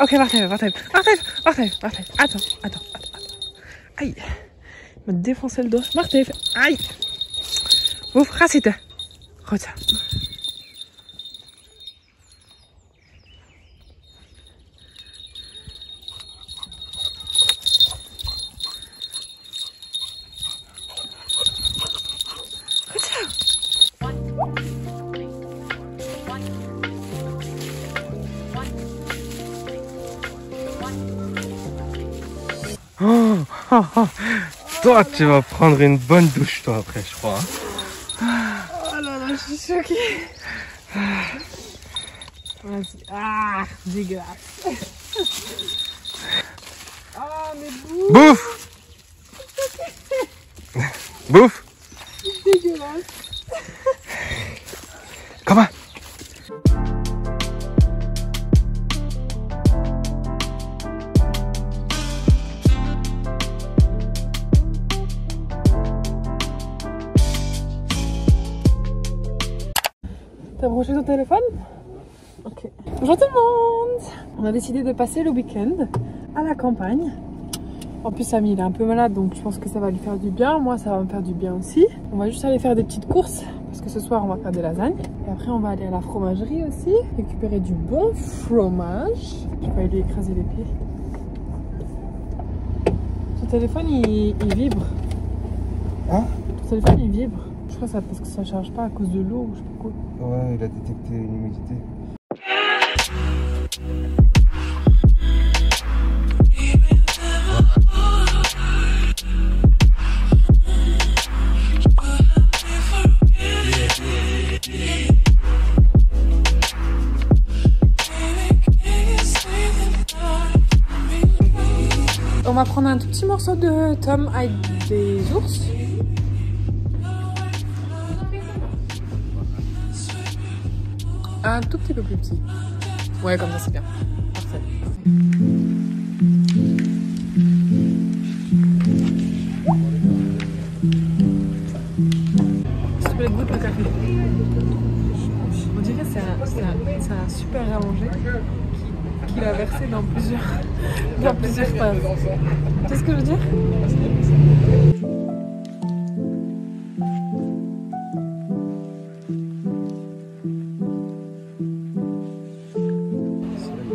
Ok, wacht even, wacht even. Wacht even, wacht even, wacht even. Attends. Aïe. Me défoncer le doigt. Wacht even. Aïe. Boef, ga zitten. Goed zo. Goed zo. Oh. Toi, tu vas prendre une bonne douche, toi, après, je crois. Oh là là, je suis choquée. Vas-y. Ah, dégueulasse. Ah, mais Bouffe. Bouffe. dégueulasse. Comment? T'as branché ton téléphone? Ok. Bonjour tout le monde! On a décidé de passer le week-end à la campagne. En plus, Samy il est un peu malade, donc je pense que ça va lui faire du bien. Moi, ça va me faire du bien aussi. On va juste aller faire des petites courses parce que ce soir, on va faire des lasagnes. Et après, on va aller à la fromagerie aussi, récupérer du bon fromage. Je vais lui écraser les pieds. Ton téléphone, il vibre. Hein? Ton téléphone, il vibre. Je crois que ça parce que ça charge pas à cause de l'eau ou je sais pas quoi. Ouais, il a détecté une humidité. On va prendre un tout petit morceau de Tom avec des ours. Un tout petit peu plus petit. Ouais, comme ça c'est bien. Parfait. S'il te plaît, goûte le café. On dirait que c'est un super à manger qu'il a versé dans plusieurs tasses. Tu sais ce que je veux dire?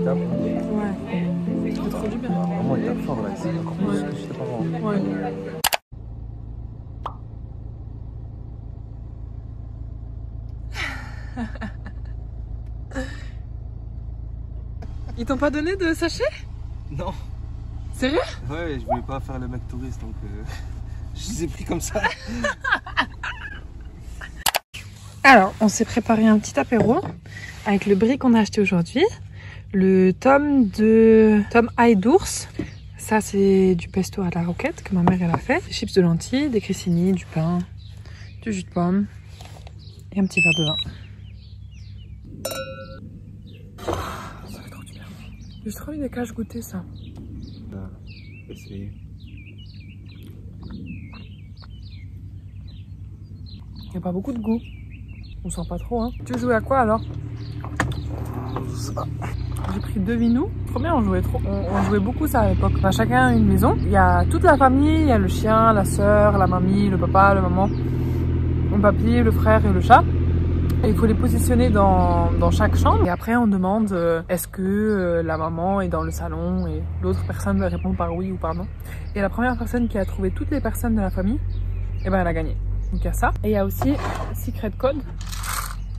Ouais, c'est trop du bien. Vraiment, il tape fort là, c'est encore plus que j'étais pas avant. Ouais. Ils t'ont pas donné de sachet? Non. Sérieux? Ouais, je voulais pas faire le mec touriste, donc je les ai pris comme ça. Alors, on s'est préparé un petit apéro avec le brie qu'on a acheté aujourd'hui. Le tome ail d'ours. Ça, c'est du pesto à la roquette que ma mère elle a fait. Des chips de lentilles, des cressini, du pain, du jus de pomme et un petit verre de vin. Ça fait trop du bien. J'ai trop envie de cache goûter ça. Essayer. Il n'y a pas beaucoup de goût. On sent pas trop, hein. Tu jouais à quoi alors? J'ai pris 2 vinous. Trop bien, on jouait beaucoup ça à l'époque. On a chacun une maison. Il y a toute la famille, il y a le chien, la soeur, la mamie, le papa, la maman, mon papy, le frère et le chat. Et il faut les positionner dans chaque chambre. Et après, on demande est-ce que la maman est dans le salon et l'autre personne répond par oui ou par non. Et la première personne qui a trouvé toutes les personnes de la famille, eh ben, elle a gagné. Donc il y a ça. Et il y a aussi Secret Code.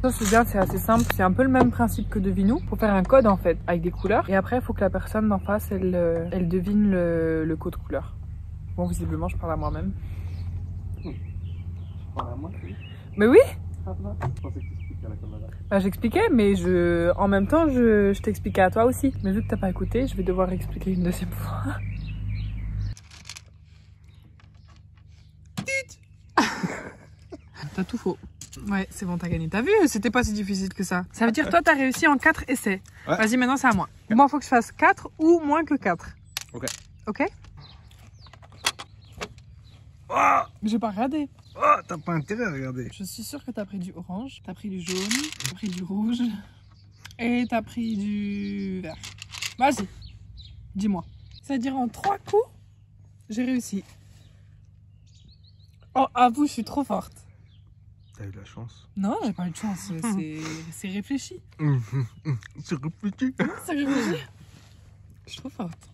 Ça c'est bien, c'est assez simple. C'est un peu le même principe que Devinou. Il faut faire un code en fait avec des couleurs. Et après, il faut que la personne d'en face, elle devine le code couleur. Bon, visiblement, je parle à moi-même. Tu parles à moi, oui. Mais oui! Je pensais que tu expliquais à la caméra. Bah, j'expliquais, mais en même temps, je t'expliquais à toi aussi. Mais vu que t'as pas écouté, je vais devoir expliquer une deuxième fois. T'as tout faux. Ouais, c'est bon, t'as gagné. T'as vu, c'était pas si difficile que ça. Ça veut dire toi, t'as réussi en 4 essais. Ouais. Vas-y, maintenant c'est à moi. Moi, il faut que je fasse 4 ou moins que 4. Ok. Ok? Oh, j'ai pas regardé. Oh, t'as pas intérêt à regarder. Je suis sûre que t'as pris du orange, t'as pris du jaune, t'as pris du rouge et t'as pris du vert. Vas-y. Dis-moi. C'est-à-dire en 3 coups, j'ai réussi. Oh, avoue, je suis trop forte. T'as eu de la chance. Non, j'ai pas eu de chance. C'est réfléchi. C'est réfléchi. C'est réfléchi. Je suis trop forte.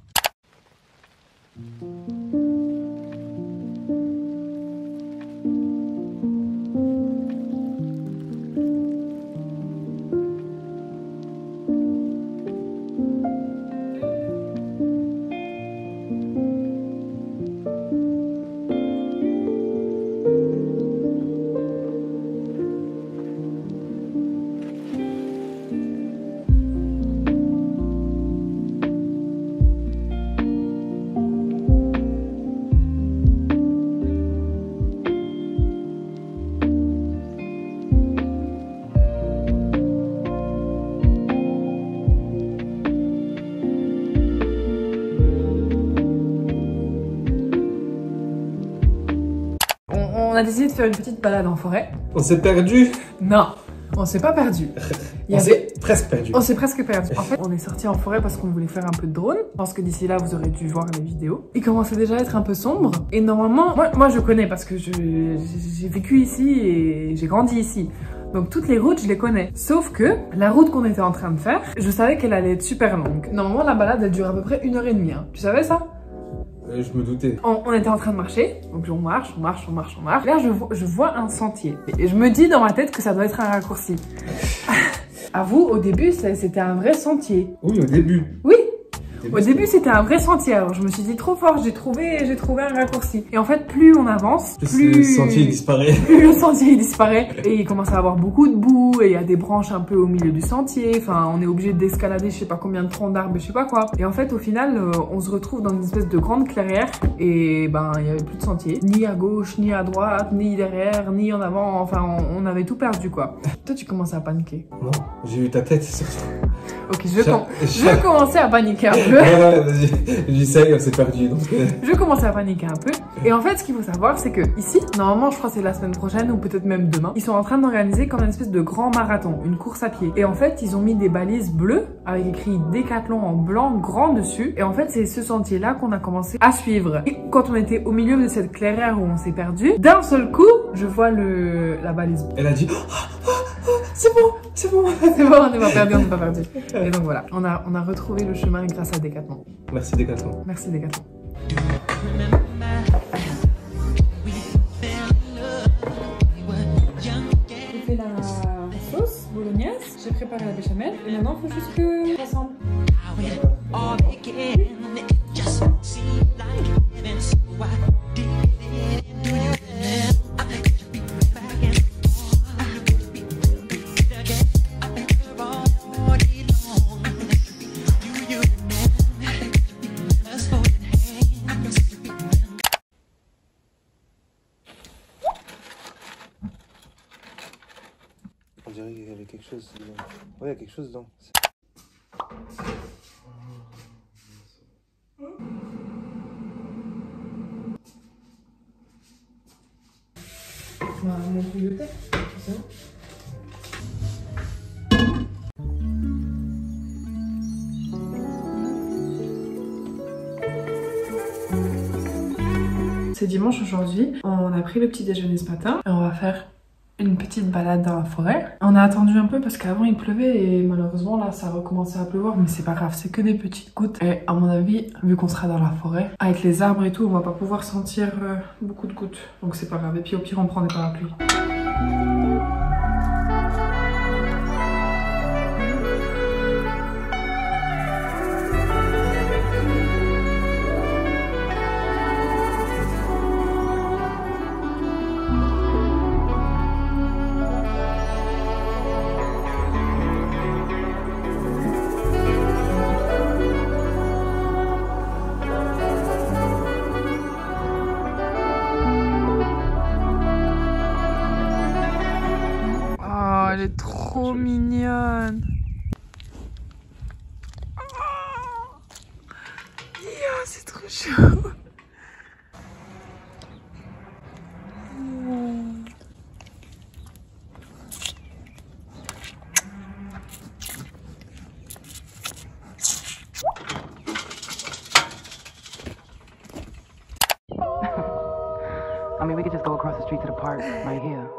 On a décidé de faire une petite balade en forêt. On s'est perdu. Non, on s'est pas perdu. On s'est presque perdu. On s'est presque perdu. En fait, on est sorti en forêt parce qu'on voulait faire un peu de drone. Je pense que d'ici là, vous aurez dû voir les vidéos. Il commençait déjà à être un peu sombre. Et normalement, moi je connais parce que j'ai vécu ici et j'ai grandi ici. Donc toutes les routes, je les connais. Sauf que la route qu'on était en train de faire, je savais qu'elle allait être super longue. Normalement, la balade, elle dure à peu près 1h30. Hein. Tu savais ça? Je me doutais. On était en train de marcher, donc on marche. Là, je vois un sentier. Et je me dis dans ma tête que ça doit être un raccourci. À vous, au début, c'était un vrai sentier. Oui, au début. Oui. Au début, c'était un vrai sentier. Alors, je me suis dit trop fort, j'ai trouvé un raccourci. Et en fait, plus on avance, plus le sentier disparaît. Plus le sentier disparaît. Et il commence à avoir beaucoup de boue. Et il y a des branches un peu au milieu du sentier. Enfin, on est obligé d'escalader je sais pas combien de troncs d'arbres, je sais pas quoi. Et en fait, au final, on se retrouve dans une espèce de grande clairière. Et ben, il y avait plus de sentier. Ni à gauche, ni à droite, ni derrière, ni en avant. Enfin, on avait tout perdu, quoi. Toi, tu commençais à paniquer. Non, j'ai vu ta tête surtout. Ok, je commençais à paniquer un peu. Ouais, vas-y, j'essaye, on s'est perdu. Donc... Je commençais à paniquer un peu. Et en fait, ce qu'il faut savoir, c'est que ici, normalement, je crois que c'est la semaine prochaine ou peut-être même demain, ils sont en train d'organiser comme une espèce de grand marathon, une course à pied. Et en fait, ils ont mis des balises bleues avec écrit Décathlon en blanc grand dessus. Et en fait, c'est ce sentier-là qu'on a commencé à suivre. Et quand on était au milieu de cette clairière où on s'est perdu, d'un seul coup, je vois la balise. Elle a dit c'est bon, c'est bon, c'est bon, on n'est pas perdu, on n'est pas perdu. Et donc voilà, on a retrouvé le chemin grâce à Décathlon. Merci Décathlon. Merci Décathlon. J'ai fait la sauce bolognaise, j'ai préparé la béchamel et maintenant il faut juste que rassemble. On dirait qu'il y avait quelque chose dedans. Ouais, il y a quelque chose dedans. Mon bibliothèque, c'est ça. C'est dimanche aujourd'hui, on a pris le petit déjeuner ce matin et on va faire une petite balade dans la forêt. On a attendu un peu parce qu'avant il pleuvait et malheureusement là ça a recommencé à pleuvoir, mais c'est pas grave, c'est que des petites gouttes. Et à mon avis, vu qu'on sera dans la forêt, avec les arbres et tout, on va pas pouvoir sentir beaucoup de gouttes. Donc c'est pas grave, et puis au pire on prend des parapluies. Elle est trop mignonne. Oh, yeah, c'est trop chaud. I mean, we could just go across the street to the park right here.